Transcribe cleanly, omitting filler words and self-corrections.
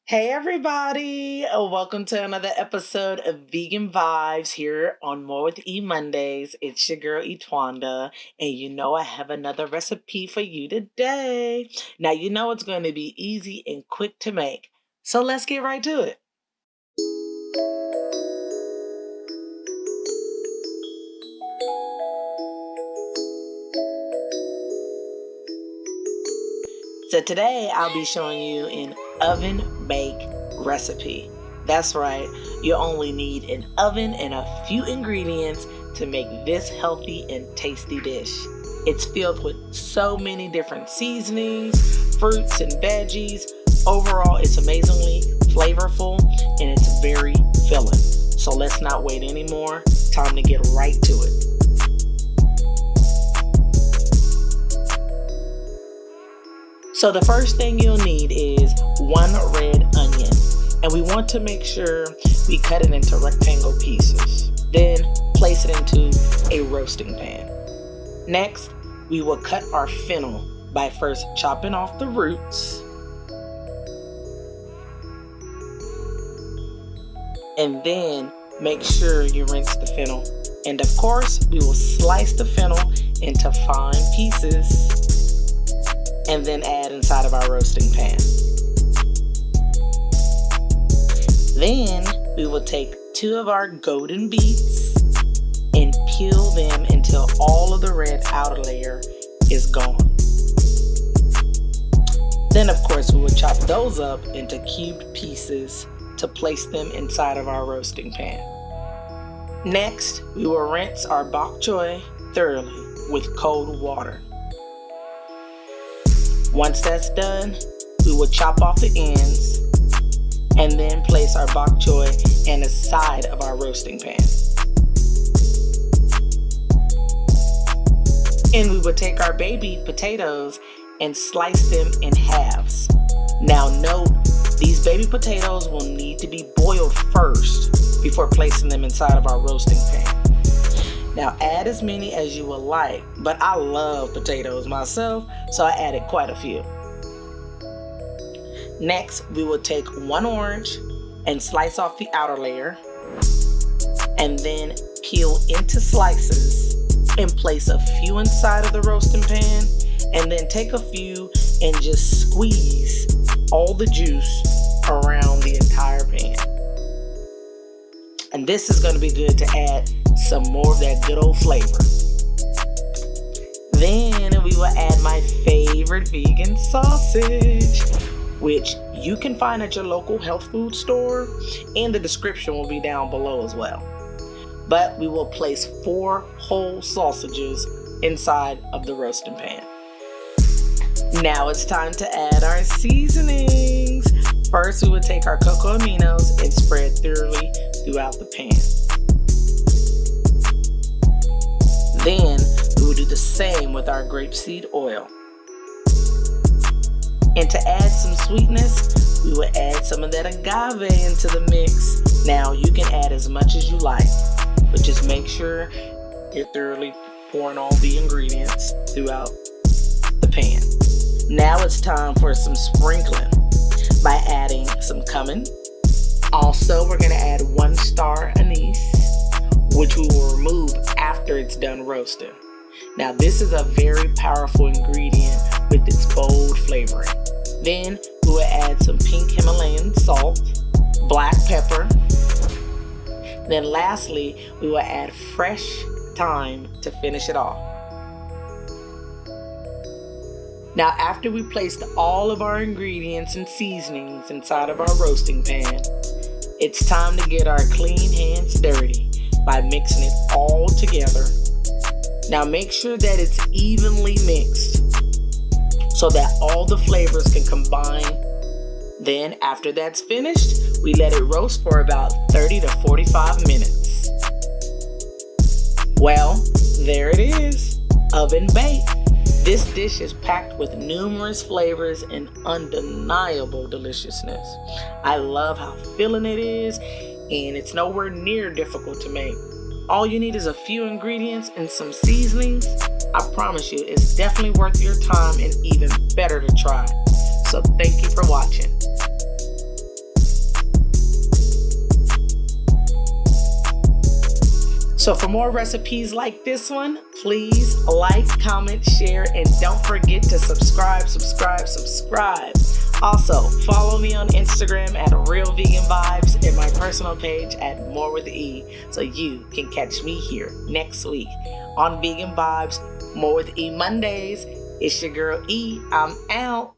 Hey everybody, welcome to another episode of Vegan Vibes here on More with E Mondays. It's your girl Etwanda, and I have another recipe for you today. Now it's going to be easy and quick to make, so let's get right to it. So today I'll be showing you an oven bake recipe. That's right, you only need an oven and a few ingredients to make this healthy and tasty dish. It's filled with so many different seasonings, fruits, and veggies. Overall, it's amazingly flavorful and it's very filling. So let's not wait anymore. Time to get right to it. So the first thing you'll need is one red onion, and we want to make sure we cut it into rectangle pieces. Then place it into a roasting pan. Next, we will cut our fennel by first chopping off the roots, and then make sure you rinse the fennel. And of course, we will slice the fennel into fine pieces and then add inside of our roasting pan. Then we will take 2 of our golden beets and peel them until all of the red outer layer is gone. Then of course we will chop those up into cubed pieces to place them inside of our roasting pan. Next, we will rinse our bok choy thoroughly with cold water. Once that's done, we will chop off the ends and then place our bok choy in the side of our roasting pan. And we will take our baby potatoes and slice them in halves. Now note, these baby potatoes will need to be boiled first before placing them inside of our roasting pan. Now add as many as you would like, but I love potatoes myself, so I added quite a few. Next, we will take 1 orange and slice off the outer layer, and then peel into slices and place a few inside of the roasting pan, and then take a few and just squeeze all the juice around the entire pan. And this is going to be good to add some more of that good old flavor. Then we will add my favorite vegan sausage, which you can find at your local health food store, and the description will be down below as well. But we will place 4 whole sausages inside of the roasting pan. Now it's time to add our seasonings. First, we will take our coco aminos and spread thoroughly throughout the pan. Then we will do the same with our grapeseed oil. And to add some sweetness, we will add some of that agave into the mix. Now you can add as much as you like, but just make sure you're thoroughly pouring all the ingredients throughout the pan. Now it's time for some sprinkling by adding some cumin. Also, we're going to add 1 star anise, which we will remove after it's done roasting. Now this is a very powerful ingredient with its bold flavoring. Then we will add some pink Himalayan salt, black pepper. Then lastly, we will add fresh thyme to finish it off. Now after we placed all of our ingredients and seasonings inside of our roasting pan, it's time to get our clean hands dirty by mixing it all together. Now make sure that it's evenly mixed so that all the flavors can combine. Then after that's finished, we let it roast for about 30 to 45 minutes. Well, there it is, oven baked. This dish is packed with numerous flavors and undeniable deliciousness. I love how filling it is, and it's nowhere near difficult to make. All you need is a few ingredients and some seasonings. I promise you, it's definitely worth your time and even better to try. So thank you for watching. So for more recipes like this one, please like, comment, share, and don't forget to subscribe. Also, follow me on Instagram at Real Vegan Vibes and my personal page at More with E, so you can catch me here next week on Vegan Vibes, More with E Mondays. It's your girl E. I'm out.